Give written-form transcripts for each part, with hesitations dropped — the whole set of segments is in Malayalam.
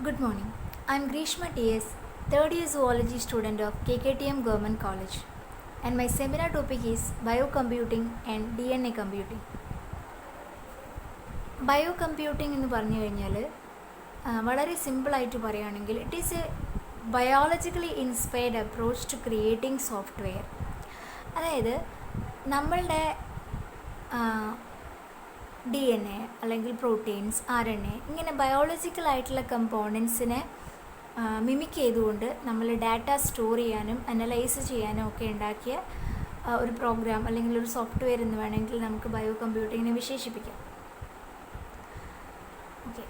Good morning. I am Grishma TS, third year zoology student of KKTM Government College, and my seminar topic is Biocomputing and DNA computing. Biocomputing എന്ന് പറഞ്ഞു കഴിഞ്ഞാൽ വളരെ സിമ്പിളായിട്ട് പറയുകയാണെങ്കിൽ it is a biologically inspired approach to creating software. അതായത് നമ്മളുടെ DNA അല്ലെങ്കിൽ പ്രോട്ടീൻസ്, RNA ഇങ്ങനെ ബയോളജിക്കലായിട്ടുള്ള കമ്പോണൻസിനെ മിമിക് ചെയ്തുകൊണ്ട് നമ്മൾ ഡാറ്റ സ്റ്റോർ ചെയ്യാനും അനലൈസ് ചെയ്യാനും ഒക്കെ ഉണ്ടാക്കിയ ഒരു പ്രോഗ്രാം അല്ലെങ്കിൽ ഒരു സോഫ്റ്റ്വെയർ എന്ന് വേണമെങ്കിൽ നമുക്ക് ബയോ കമ്പ്യൂട്ടിങ്ങിനെ വിശേഷിപ്പിക്കാം. ഓക്കെ,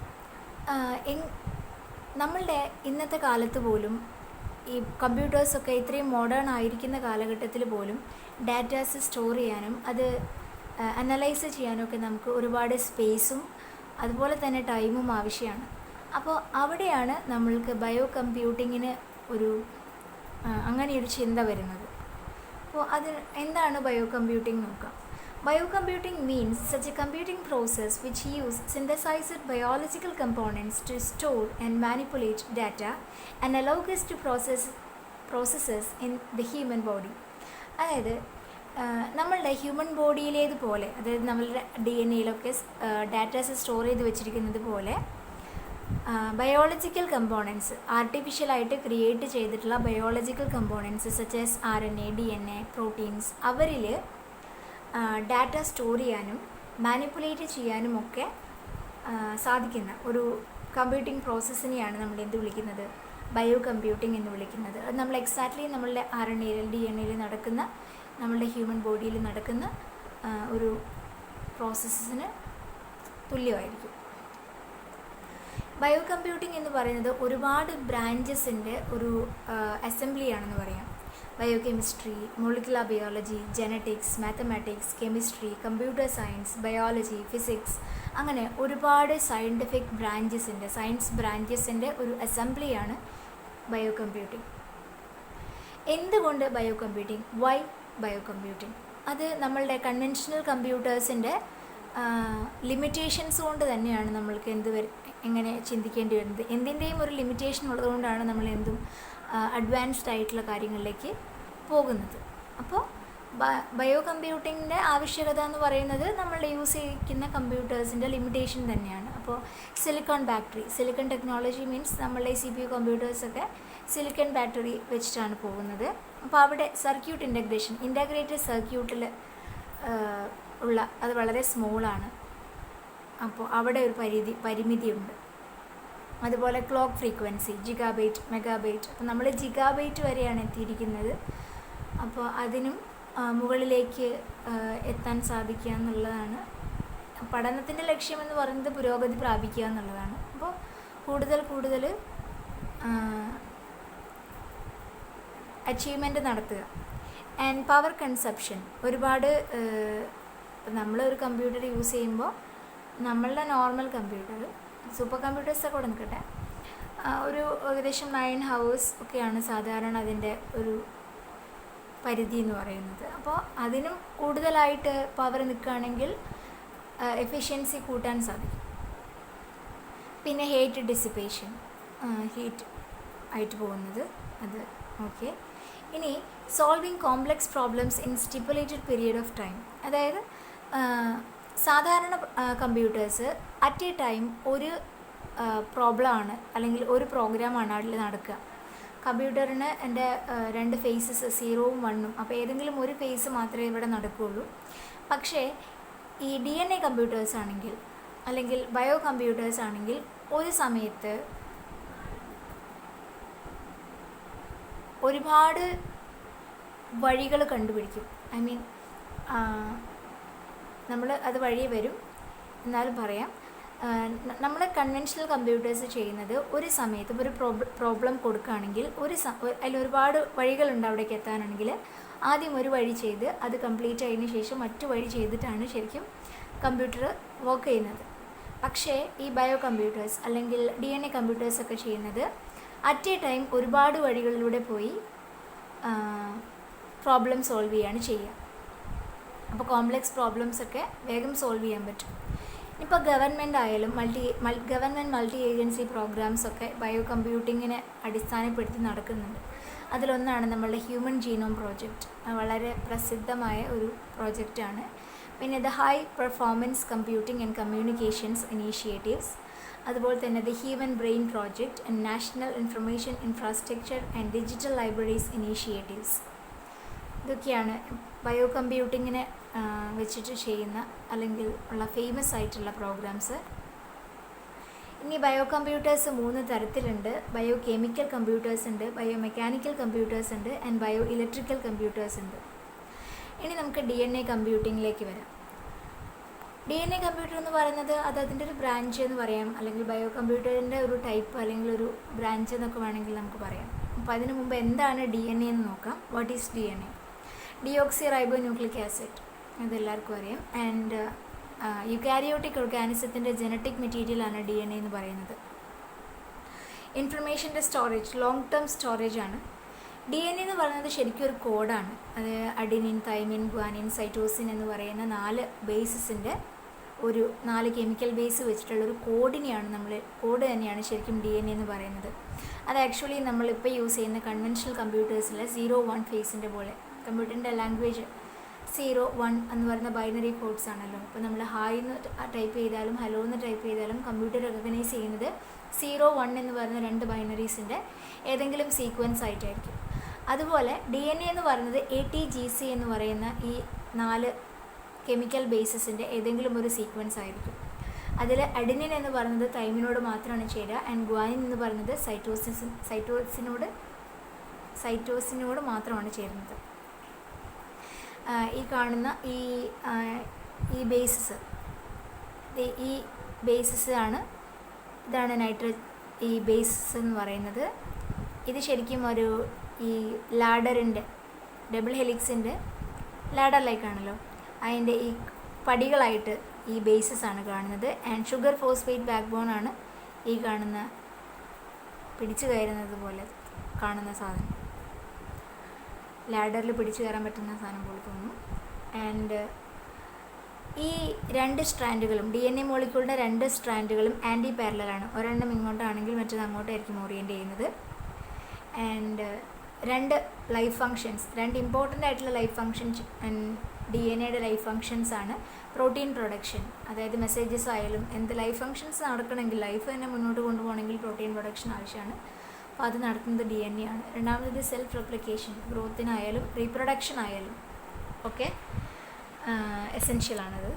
നമ്മളുടെ ഇന്നത്തെ കാലത്ത് പോലും ഈ കമ്പ്യൂട്ടേഴ്സൊക്കെ ഇത്രയും മോഡേൺ ആയിരിക്കുന്ന കാലഘട്ടത്തിൽ പോലും ഡാറ്റാസ് സ്റ്റോർ ചെയ്യാനും അത് അനലൈസ് ചെയ്യാനൊക്കെ നമുക്ക് ഒരുപാട് സ്പേസും അതുപോലെ തന്നെ ടൈമും ആവശ്യമാണ്. അപ്പോൾ അവിടെയാണ് നമ്മൾക്ക് ബയോ കമ്പ്യൂട്ടിങ്ങിന് അങ്ങനെയൊരു ചിന്ത വരുന്നത്. അപ്പോൾ അത് എന്താണ് ബയോ കമ്പ്യൂട്ടിംഗ് നോക്കാം. Bio computing means such a computing process which use synthesized biological components to store and manipulate data analogous to processes in the human body. അതായത് നമ്മളുടെ ഹ്യൂമൻ ബോഡിയിലേതുപോലെ, അതായത് നമ്മളുടെ DNA ഡാറ്റാസ് സ്റ്റോർ ചെയ്ത് വെച്ചിരിക്കുന്നത് പോലെ ബയോളജിക്കൽ കമ്പോണൻസ്, ആർട്ടിഫിഷ്യലായിട്ട് ക്രിയേറ്റ് ചെയ്തിട്ടുള്ള biological components such as RNA, DNA, proteins, അവരിൽ ഡാറ്റ സ്റ്റോർ ചെയ്യാനും മാനിപ്പുലേറ്റ് ചെയ്യാനും ഒക്കെ സാധിക്കുന്ന ഒരു കമ്പ്യൂട്ടിംഗ് പ്രോസസ്സിനെയാണ് നമ്മൾ എന്ത് വിളിക്കുന്നത്, ബയോ കമ്പ്യൂട്ടിംഗ് എന്ന് വിളിക്കുന്നത്. അത് നമ്മൾ എക്സാക്ട്ലി നമ്മളുടെ RNA-യിൽ DNA-യിൽ നടക്കുന്ന, നമ്മളുടെ ഹ്യൂമൻ ബോഡിയിൽ നടക്കുന്ന ഒരു പ്രോസസ്സിന് തുല്യമായിരിക്കും. ബയോ കമ്പ്യൂട്ടിംഗ് എന്ന് പറയുന്നത് ഒരുപാട് ബ്രാഞ്ചസിൻ്റെ ഒരു അസംബ്ലിയാണെന്ന് പറയാം. Biochemistry, molecular biology, genetics, mathematics, chemistry, computer science, biology, physics, അങ്ങനെ ഒരുപാട് സയൻസ് ബ്രാഞ്ചസിൻ്റെ ഒരു അസംബ്ലിയാണ് ബയോ കമ്പ്യൂട്ടിംഗ്. എന്തുകൊണ്ട് bio computing? Why bio computing? അത് നമ്മളുടെ കൺവെൻഷണൽ കമ്പ്യൂട്ടേഴ്സിൻ്റെ ലിമിറ്റേഷൻസ് കൊണ്ട് തന്നെയാണ് നമ്മൾക്ക് എങ്ങനെ ചിന്തിക്കേണ്ടി വരുന്നത്. എന്തിൻ്റെയും ഒരു ലിമിറ്റേഷൻ ഉള്ളതുകൊണ്ടാണ് നമ്മൾ അഡ്വാൻസ്ഡ് ആയിട്ടുള്ള കാര്യങ്ങളിലേക്ക് പോകുന്നത്. അപ്പോൾ ബയോ കമ്പ്യൂട്ടിങ്ങിൻ്റെ ആവശ്യകത എന്ന് പറയുന്നത് നമ്മൾ യൂസ് ചെയ്യുന്ന കമ്പ്യൂട്ടേഴ്സിൻ്റെ ലിമിറ്റേഷൻ തന്നെയാണ്. അപ്പോൾ സിലിക്കൺ ടെക്നോളജി മീൻസ് നമ്മളുടെ CPU കമ്പ്യൂട്ടേഴ്സൊക്കെ സിലിക്കൺ ബാറ്ററി വെച്ചിട്ടാണ് പോകുന്നത്. അപ്പോൾ അവിടെ സർക്യൂട്ട് ഇൻ്റഗ്രേറ്റഡ് സർക്യൂട്ടിൽ അത് വളരെ സ്മോളാണ്. അപ്പോൾ അവിടെ ഒരു പരിമിതിയുണ്ട്. അതുപോലെ ക്ലോക്ക് ഫ്രീക്വൻസി ജിഗാബൈറ്റ്, മെഗാബൈറ്റ്, അപ്പോൾ നമ്മൾ ജിഗാബൈറ്റ് വരെയാണ് എത്തിയിരിക്കുന്നത്. അപ്പോൾ അതിനും മുകളിലേക്ക് എത്താൻ സാധിക്കുക എന്നുള്ളതാണ് പഠനത്തിൻ്റെ ലക്ഷ്യമെന്ന് പറയുന്നത്, പുരോഗതി പ്രാപിക്കുക എന്നുള്ളതാണ്. അപ്പോൾ കൂടുതൽ അച്ചീവ്മെൻറ്റ് നടത്തുക. ആൻഡ് പവർ കൺസപ്ഷൻ ഒരുപാട്, നമ്മളൊരു കമ്പ്യൂട്ടർ യൂസ് ചെയ്യുമ്പോൾ നമ്മളുടെ നോർമൽ കമ്പ്യൂട്ടർ, സൂപ്പർ കമ്പ്യൂട്ടേഴ്സൊക്കെ കൂടെ നിൽക്കട്ടെ, ഒരു ഏകദേശം 9 hours ഒക്കെയാണ് സാധാരണ അതിൻ്റെ ഒരു പരിധി എന്ന് പറയുന്നത്. അപ്പോൾ അതിനും കൂടുതലായിട്ട് പവർ നിൽക്കുകയാണെങ്കിൽ എഫിഷ്യൻസി കൂട്ടാൻ സാധിക്കും. പിന്നെ ഹീറ്റ് ഡിസിപ്പേഷൻ, ഹീറ്റ് ആയിട്ട് പോകുന്നത് അത്. ഓക്കെ, ഇനി solving complex problems in stipulated period of time. അതായത് സാധാരണ കമ്പ്യൂട്ടേഴ്സ് അറ്റ് എ ടൈം ഒരു പ്രോബ്ലമാണ് അല്ലെങ്കിൽ ഒരു പ്രോഗ്രാമാണ് അതിൽ നടക്കുക. കമ്പ്യൂട്ടറിന് എൻ്റെ 2 ഫേസസ് 0ഉം 1ഉം, അപ്പോൾ ഏതെങ്കിലും ഒരു ഫേസ് മാത്രമേ ഇവിടെ നടക്കുകയുള്ളൂ. പക്ഷേ ഈ DNA കമ്പ്യൂട്ടേഴ്സ് ആണെങ്കിൽ അല്ലെങ്കിൽ ബയോ കമ്പ്യൂട്ടേഴ്സ് ആണെങ്കിൽ ഒരു സമയത്ത് ഒരുപാട് വഴികൾ കണ്ടുപിടിക്കും. നമ്മൾ അത് വഴിയെ വരും, എന്നാലും പറയാം. നമ്മൾ കൺവെൻഷണൽ കമ്പ്യൂട്ടേഴ്സ് ചെയ്യുന്നത് ഒരു സമയത്ത് ഒരു പ്രോബ്ലം കൊടുക്കുകയാണെങ്കിൽ അതിൽ ഒരുപാട് വഴികളുണ്ട് അവിടേക്ക് എത്താനാണെങ്കിൽ. ആദ്യം ഒരു വഴി ചെയ്ത് അത് കംപ്ലീറ്റ് ആയതിനു ശേഷം മറ്റു വഴി ചെയ്തിട്ടാണ് ശരിക്കും കമ്പ്യൂട്ടർ വർക്ക് ചെയ്യുന്നത്. പക്ഷേ ഈ ബയോ കമ്പ്യൂട്ടേഴ്സ് അല്ലെങ്കിൽ DNA കമ്പ്യൂട്ടേഴ്സൊക്കെ ചെയ്യുന്നത് അറ്റ് എ ടൈം ഒരുപാട് വഴികളിലൂടെ പോയി പ്രോബ്ലം സോൾവ് ചെയ്യുകയാണ് ചെയ്യുക. അപ്പോൾ കോംപ്ലക്സ് പ്രോബ്ലംസൊക്കെ വേഗം സോൾവ് ചെയ്യാൻ പറ്റും. ഇപ്പോൾ ഗവൺമെൻറ് ആയാലും ഗവൺമെൻറ് മൾട്ടി ഏജൻസി പ്രോഗ്രാംസൊക്കെ ബയോ കമ്പ്യൂട്ടിങ്ങിനെ അടിസ്ഥാനപ്പെടുത്തി നടക്കുന്നുണ്ട്. അതിലൊന്നാണ് നമ്മളുടെ ഹ്യൂമൻ ജീനോം പ്രോജക്റ്റ്. വളരെ പ്രസിദ്ധമായ ഒരു പ്രോജക്റ്റാണ്. പിന്നെ the high performance computing and communications initiatives, അതുപോലെ തന്നെ the human brain project and national information infrastructure and digital libraries initiatives. ഇതൊക്കെയാണ് ബയോ കമ്പ്യൂട്ടിങ്ങിനെ വെച്ചിട്ട് ചെയ്യുന്ന അല്ലെങ്കിൽ ഉള്ള ഫേമസ് ആയിട്ടുള്ള പ്രോഗ്രാംസ്. ഇനി ബയോ കമ്പ്യൂട്ടേഴ്സ് 3 തരത്തിലുണ്ട്. ബയോ കെമിക്കൽ കമ്പ്യൂട്ടേഴ്സ് ഉണ്ട്, ബയോ മെക്കാനിക്കൽ കമ്പ്യൂട്ടേഴ്സ് ഉണ്ട്, ആൻഡ് ബയോ ഇലക്ട്രിക്കൽ കമ്പ്യൂട്ടേഴ്സ് ഉണ്ട്. ഇനി നമുക്ക് DNA കമ്പ്യൂട്ടിങ്ങിലേക്ക് വരാം. DNA കമ്പ്യൂട്ടർ എന്ന് പറയുന്നത് അതിൻ്റെ ഒരു ബ്രാഞ്ച് എന്ന് പറയാം, അല്ലെങ്കിൽ ബയോ കമ്പ്യൂട്ടറിൻ്റെ ഒരു ടൈപ്പ് അല്ലെങ്കിൽ ഒരു ബ്രാഞ്ച് എന്നൊക്കെ വേണമെങ്കിൽ നമുക്ക് പറയാം. അപ്പോൾ അതിന് മുമ്പ് എന്താണ് DNA എന്ന് നോക്കാം. What is DNA? Deoxy റൈബോ nucleic acid, അതെല്ലാവർക്കും അറിയാം. ആൻഡ് യുക്കാരിയോട്ടിക് ഓർഗാനിസത്തിൻ്റെ ജനറ്റിക് മെറ്റീരിയലാണ് DNA എന്ന് പറയുന്നത്. ഇൻഫർമേഷൻ്റെ സ്റ്റോറേജ്, ലോങ് ടേം സ്റ്റോറേജ് ആണ്. DNA എന്ന് പറയുന്നത് ശരിക്കും ഒരു കോഡാണ്. അത് അഡിനിൻ, തൈമിൻ, ഗ്വാനിൻ, സൈറ്റോസിൻ എന്ന് പറയുന്ന 4 ബേസിൻ്റെ ഒരു 4 കെമിക്കൽ ബേസ് വെച്ചിട്ടുള്ളൊരു കോഡ് തന്നെയാണ് ശരിക്കും DNA എന്ന് പറയുന്നത്. അത് ആക്ച്വലി നമ്മളിപ്പോൾ യൂസ് ചെയ്യുന്ന കൺവെൻഷണൽ കമ്പ്യൂട്ടേഴ്സിലെ 0-1 ഫേസിൻ്റെ പോലെ. കമ്പ്യൂട്ടറിൻ്റെ ലാംഗ്വേജ് 0-1 എന്ന് പറയുന്ന ബൈനറി കോഡ്സ് ആണല്ലോ. ഇപ്പോൾ നമ്മൾ ഹായ് എന്ന് ടൈപ്പ് ചെയ്താലും ഹലോ എന്ന് ടൈപ്പ് ചെയ്താലും കമ്പ്യൂട്ടർ റെക്കഗ്നൈസ് ചെയ്യുന്നത് 0-1 എന്ന് പറയുന്ന 2 ബൈനറീസിൻ്റെ ഏതെങ്കിലും സീക്വൻസ് ആയിട്ടായിരിക്കും. അതുപോലെ DNA എന്ന് പറയുന്നത് ATGC എന്ന് പറയുന്ന ഈ 4 കെമിക്കൽ ബേസിൻ്റെ ഏതെങ്കിലും ഒരു സീക്വൻസ് ആയിരിക്കും. അതിൽ അഡിനിൻ എന്ന് പറയുന്നത് തൈമിനോട് മാത്രമാണ് ചേരുക, ആൻഡ് ഗ്വാനിൻ എന്ന് പറയുന്നത് സൈറ്റോസിനോട് മാത്രമാണ് ചേരുന്നത്. ഈ കാണുന്ന ഈ ബേസിസ് ആണ്, ഇതാണ് ഈ ബേസിസ് എന്ന് പറയുന്നത്. ഇത് ശരിക്കും ഒരു ഈ ലാഡറിൻ്റെ ഡബിൾ ഹെലിക്സിൻ്റെ ലാഡർ ലൈക്കാണല്ലോ, അതിൻ്റെ ഈ പടികളായിട്ട് ഈ ബേസിസ് ആണ് കാണുന്നത്. And sugar phosphate backbone ആണ് ഈ കാണുന്ന പിടിച്ചു കയറുന്നത് പോലെ കാണുന്ന സാധനം. ലാഡറിൽ പിടിച്ചു കയറാൻ പറ്റുന്ന സാധനം പോലെ തോന്നുന്നു. ആൻഡ് ഈ 2 സ്ട്രാൻഡുകളും DNA മോളിക്യൂളിൻ്റെ 2 സ്ട്രാൻഡുകളും ആൻറ്റി പാരലലാണ്. ഒരെണ്ണം ഇങ്ങോട്ടാണെങ്കിൽ മറ്റേത് അങ്ങോട്ടായിരിക്കും ഓറിയൻറ്റ് ചെയ്യുന്നത്. ആൻഡ് 2 ലൈഫ് ഫങ്ഷൻസ്, 2 ഇമ്പോർട്ടൻ്റ് ആയിട്ടുള്ള ലൈഫ് ഫങ്ഷൻസ് DNAയുടെ ലൈഫ് ഫങ്ഷൻസ് ആണ്. പ്രോട്ടീൻ പ്രൊഡക്ഷൻ, അതായത് മെസ്സേജസ് ആയാലും എന്ത് ലൈഫ് ഫങ്ഷൻസ് നടക്കണമെങ്കിൽ, ലൈഫ് തന്നെ മുന്നോട്ട് കൊണ്ടുപോകണമെങ്കിൽ പ്രോട്ടീൻ പ്രൊഡക്ഷൻ ആവശ്യമാണ്. അപ്പോൾ അത് നടത്തുന്നത് DNA ആണ്. രണ്ടാമത് സെൽഫ് റെപ്ലിക്കേഷൻ, ഗ്രോത്തിനായാലും റീപ്രൊഡക്ഷൻ ആയാലും ഒക്കെ എസെൻഷ്യലാണത്.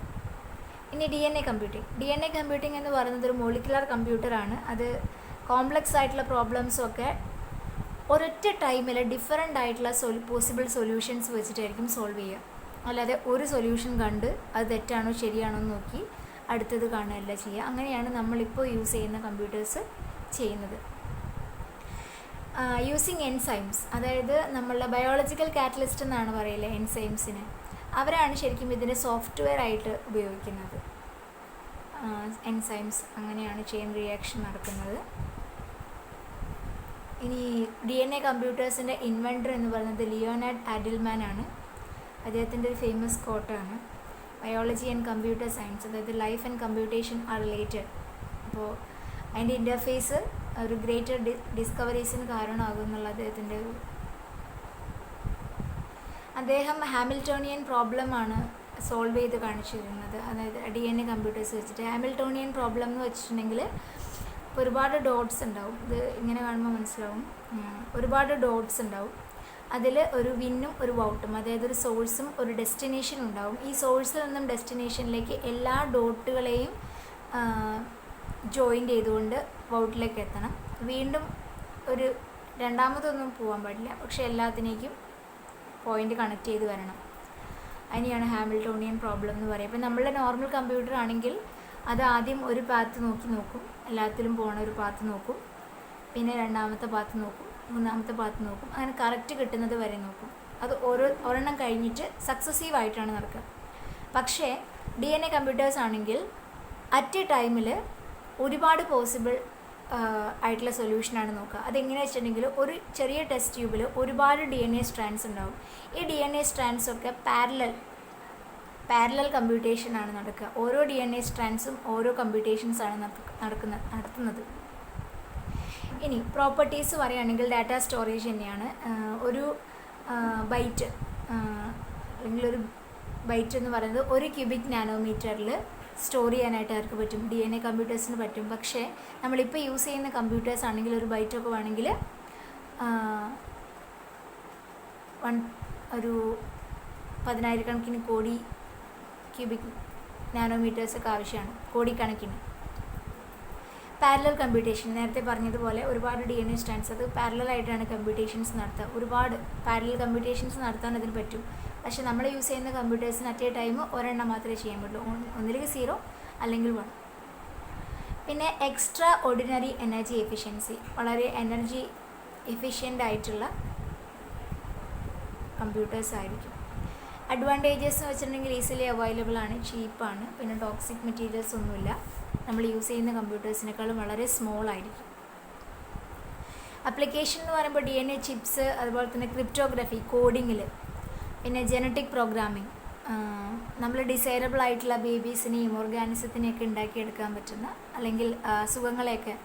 ഇനി DNA കമ്പ്യൂട്ടിംഗ് എന്ന് പറയുന്നത് ഒരു മോളിക്കുലർ കമ്പ്യൂട്ടറാണ്. അത് കോംപ്ലക്സ് ആയിട്ടുള്ള പ്രോബ്ലംസൊക്കെ ഒരൊറ്റ ടൈമിൽ ഡിഫറെൻ്റ് ആയിട്ടുള്ള പോസിബിൾ സൊല്യൂഷൻസ് വെച്ചിട്ടായിരിക്കും സോൾവ് ചെയ്യുക. അല്ലാതെ ഒരു സൊല്യൂഷൻ കണ്ട് അത് തെറ്റാണോ ശരിയാണോ എന്ന് നോക്കി അടുത്തത് കാണുകയല്ല ചെയ്യുക. അങ്ങനെയാണ് നമ്മളിപ്പോൾ യൂസ് ചെയ്യുന്ന കമ്പ്യൂട്ടേഴ്സ് ചെയ്യുന്നത്. യൂസിങ് എൻസൈംസ്, അതായത് നമ്മളുടെ ബയോളജിക്കൽ കാറ്റലിസ്റ്റ് എന്നാണ് പറയില്ലേ എൻസൈംസിന്, അവരാണ് ശരിക്കും ഇതിൻ്റെ സോഫ്റ്റ്വെയർ ആയിട്ട് ഉപയോഗിക്കുന്നത്. എൻസൈംസ് അങ്ങനെയാണ് ചെയിൻ റിയാക്ഷൻ നടക്കുന്നത്. ഇനി DNA കമ്പ്യൂട്ടേഴ്സിൻ്റെ ഇൻവെൻറ്റർ എന്ന് പറയുന്നത് ലിയോനാർഡ് ആഡിൽമാൻ ആണ്. അദ്ദേഹത്തിൻ്റെ ഒരു ഫേമസ് കോട്ടാണ്, ബയോളജി ആൻഡ് കമ്പ്യൂട്ടർ സയൻസ്, അതായത് life and computation are related. അപ്പോൾ അതിൻ്റെ ഇൻ്റർഫേസ് ഒരു ഗ്രേറ്റർ ഡിസ്കവറീസിന് കാരണമാകും എന്നുള്ള അദ്ദേഹത്തിൻ്റെ അദ്ദേഹം ഹാമിൽട്ടോണിയൻ പ്രോബ്ലമാണ് സോൾവ് ചെയ്ത് കാണിച്ചിരുന്നത്. അതായത് DNA കമ്പ്യൂട്ടേഴ്സ് വെച്ചിട്ട് ഹാമിൽട്ടോണിയൻ പ്രോബ്ലം എന്ന് വെച്ചിട്ടുണ്ടെങ്കിൽ ഒരുപാട് ഡോട്ട്സ് ഉണ്ടാവും. ഇത് ഇങ്ങനെ കാണുമ്പോൾ മനസ്സിലാവും. ഒരുപാട് ഡോട്ട്സ് ഉണ്ടാവും. അതിൽ ഒരു വിന്നും ഒരു വൗട്ടും, അതായത് ഒരു സോഴ്സും ഒരു ഡെസ്റ്റിനേഷനും ഉണ്ടാവും. ഈ സോഴ്സിൽ നിന്നും ഡെസ്റ്റിനേഷനിലേക്ക് എല്ലാ ഡോട്ടുകളെയും ജോയിൻ ചെയ്തുകൊണ്ട് വൗട്ടിലേക്ക് എത്തണം. വീണ്ടും ഒരു രണ്ടാമതൊന്നും പോകാൻ പാടില്ല, പക്ഷേ എല്ലാത്തിനേക്കും പോയിൻ്റ് കണക്ട് ചെയ്ത് വരണം. അതിനെയാണ് ഹാമിൽട്ടോണിയൻ പ്രോബ്ലം എന്ന് പറയുക. ഇപ്പം നമ്മളുടെ നോർമൽ കമ്പ്യൂട്ടർ ആണെങ്കിൽ അത് ആദ്യം ഒരു പാത്ത് നോക്കും, എല്ലാത്തിലും പോകണ ഒരു പാത്ത് നോക്കും, പിന്നെ രണ്ടാമത്തെ പാത്ത് നോക്കും, മൂന്നാമത്തെ പാത്ത് നോക്കും, അങ്ങനെ കറക്റ്റ് കിട്ടുന്നത് വരെ നോക്കും. അത് ഒരെണ്ണം കഴിഞ്ഞിട്ട് സക്സസീവ് ആയിട്ടാണ് നടക്കുക. പക്ഷേ DNA കമ്പ്യൂട്ടേഴ്സ് ആണെങ്കിൽ അറ്റ് എ ടൈമിൽ ഒരുപാട് പോസിബിൾ ആയിട്ടുള്ള സൊല്യൂഷനാണ് നോക്കുക. അതെങ്ങനെയാണെന്ന് വെച്ചിട്ടുണ്ടെങ്കിൽ ഒരു ചെറിയ ടെസ്റ്റ് ട്യൂബിൽ ഒരുപാട് DNA സ്ട്രാൻഡ്സ് ഉണ്ടാവും. ഈ DNA സ്ട്രാൻഡ്സൊക്കെ പാരലൽ കമ്പ്യൂട്ടേഷനാണ് നടക്കുക. ഓരോ DNA സ്ട്രാൻഡ്സും ഓരോ കമ്പ്യൂട്ടേഷൻസാണ് നടത്തുന്നത്. ഇനി പ്രോപ്പർട്ടീസ് പറയുകയാണെങ്കിൽ ഡാറ്റ സ്റ്റോറേജ് തന്നെയാണ്. ഒരു ബൈറ്റ് അല്ലെങ്കിൽ ഒരു ബൈറ്റ് എന്ന് പറയുന്നത് 1 ക്യൂബിക് നാനോമീറ്ററിൽ സ്റ്റോർ ചെയ്യാനായിട്ട് ആർക്ക് പറ്റും? DNA കമ്പ്യൂട്ടേഴ്സിന് പറ്റും. പക്ഷേ നമ്മളിപ്പോൾ യൂസ് ചെയ്യുന്ന കമ്പ്യൂട്ടേഴ്സ് ആണെങ്കിൽ ഒരു ബൈറ്റൊക്കെ വേണമെങ്കിൽ ഒരു 10,000 കോടി ക്യൂബിക് നാനോമീറ്റേഴ്സൊക്കെ ആവശ്യമാണ്, കോടിക്കണക്കിന്. പാരലൽ കമ്പ്യൂട്ടേഷൻ നേരത്തെ പറഞ്ഞതുപോലെ ഒരുപാട് DNA സ്ട്രാൻഡ്സ് അത് പാരലലായിട്ടാണ് കമ്പ്യൂട്ടേഷൻസ് നടത്തുക. ഒരുപാട് പാരലൽ കമ്പ്യൂട്ടേഷൻസ് നടത്താൻ അതിന് പറ്റും. പക്ഷേ നമ്മൾ യൂസ് ചെയ്യുന്ന കമ്പ്യൂട്ടേഴ്സിന് അറ്റ് എ ടൈം ഒരെണ്ണം മാത്രമേ ചെയ്യാൻ പറ്റുള്ളൂ, ഒന്നില്ലെങ്കിൽ 0 അല്ലെങ്കിൽ 1. പിന്നെ എക്സ്ട്രാ ഓർഡിനറി എനർജി എഫിഷ്യൻസി, വളരെ എനർജി എഫിഷ്യൻ്റ് ആയിട്ടുള്ള കമ്പ്യൂട്ടേഴ്സ് ആയിരിക്കും. അഡ്വാൻറ്റേജസ് എന്ന് വെച്ചിട്ടുണ്ടെങ്കിൽ ഈസിലി അവൈലബിൾ ആണ്, ചീപ്പാണ്, പിന്നെ ടോക്സിക് മെറ്റീരിയൽസ് ഒന്നുമില്ല. നമ്മൾ യൂസ് ചെയ്യുന്ന കമ്പ്യൂട്ടേഴ്സിനേക്കാളും വളരെ സ്മോൾ ആയിരിക്കും. അപ്ലിക്കേഷൻ എന്ന് പറയുമ്പോൾ DNA ചിപ്സ്, അതുപോലെ തന്നെ ക്രിപ്റ്റോഗ്രഫി, കോഡിങ്ങിൽ, പിന്നെ ജനറ്റിക് പ്രോഗ്രാമിംഗ്, നമ്മൾ ഡിസൈറബിൾ ആയിട്ടുള്ള ബേബീസിനെയും ഓർഗാനിസത്തിനെയൊക്കെ ഉണ്ടാക്കിയെടുക്കാൻ പറ്റുന്ന, അല്ലെങ്കിൽ അസുഖങ്ങളെയൊക്കെ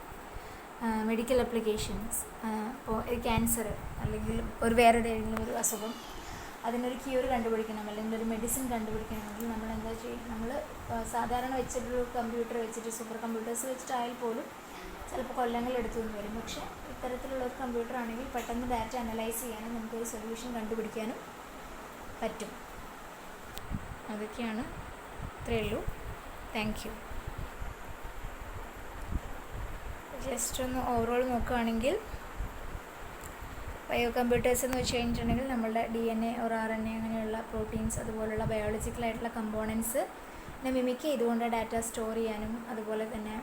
മെഡിക്കൽ അപ്ലിക്കേഷൻസ്, ഇപ്പോൾ ക്യാൻസർ അല്ലെങ്കിൽ വേറെ ഏതെങ്കിലും ഒരു അസുഖം, അതിനൊരു ക്യൂർ കണ്ടുപിടിക്കണം അല്ലെങ്കിൽ ഒരു മെഡിസിൻ കണ്ടുപിടിക്കണമെങ്കിൽ നമ്മൾ എന്താ ചെയ്യും? നമ്മൾ സാധാരണ വെച്ചിട്ടൊരു കമ്പ്യൂട്ടർ വെച്ചിട്ട്, സൂപ്പർ കമ്പ്യൂട്ടേഴ്സ് വെച്ചിട്ടായാൽ പോലും ചിലപ്പോൾ കൊല്ലങ്ങൾ എടുത്തു എന്ന് വരും. പക്ഷേ ഇത്തരത്തിലുള്ള ഒരു കമ്പ്യൂട്ടർ ആണെങ്കിൽ പെട്ടെന്ന് ഡാറ്റ അനലൈസ് ചെയ്യാനും നമുക്കൊരു സൊല്യൂഷൻ കണ്ടുപിടിക്കാനും പറ്റും. അതൊക്കെയാണ്, ഇത്രയേ ഉള്ളൂ. Thank you. ജസ്റ്റ് ഒന്ന് ഓവറോൾ നോക്കുകയാണെങ്കിൽ ബയോ കമ്പ്യൂട്ടേഴ്സ് എന്ന് വെച്ച് കഴിഞ്ഞിട്ടുണ്ടെങ്കിൽ നമ്മളുടെ DNA or RNA അങ്ങനെയുള്ള പ്രോട്ടീൻസ് അതുപോലുള്ള ബയോളജിക്കലായിട്ടുള്ള കമ്പോണൻസിനെ മിമിക് ചെയ്തുകൊണ്ട് ഡാറ്റ സ്റ്റോർ ചെയ്യാനും അതുപോലെ തന്നെ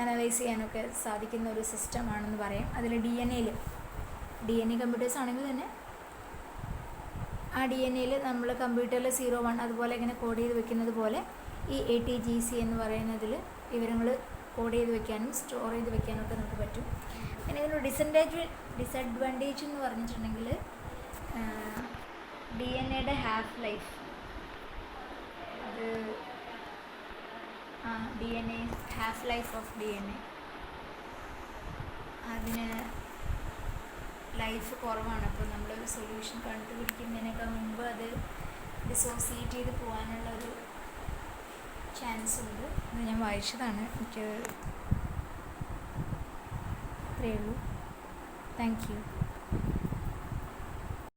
അനലൈസ് ചെയ്യാനൊക്കെ സാധിക്കുന്ന ഒരു സിസ്റ്റമാണെന്ന് പറയാം. അതിൽ DNA കമ്പ്യൂട്ടേഴ്സ് ആണെങ്കിൽ തന്നെ ആ DNA നമ്മൾ കമ്പ്യൂട്ടറിൽ 0, 1 അതുപോലെ ഇങ്ങനെ കോഡ് ചെയ്ത് വെക്കുന്നത് പോലെ ഈ ATGC എന്ന് പറയുന്നതിൽ വിവരങ്ങൾ കോഡ് ചെയ്ത് വെക്കാനും സ്റ്റോർ ചെയ്ത് വെക്കാനും ഒക്കെ നമുക്ക് പറ്റും. പിന്നെ ഇതിനൊരു ഡിസഡ്വാൻറ്റേജ് എന്ന് പറഞ്ഞിട്ടുണ്ടെങ്കിൽ DNAയുടെ ഹാഫ് ലൈഫ്, അത് DNA half life of DNA അതിന് ലൈഫ് കുറവാണ്. അപ്പോൾ നമ്മളൊരു സൊല്യൂഷൻ കണ്ടുപിടിക്കുന്നതിനൊക്കെ മുമ്പ് അത് ഡിസോസിയേറ്റ് ചെയ്ത് പോകാനുള്ള ഒരു ചാൻസ് ഉണ്ട്. അത് ഞാൻ വായിച്ചതാണ്, എനിക്ക് ഇത്രയേ ഉള്ളൂ. Thank you.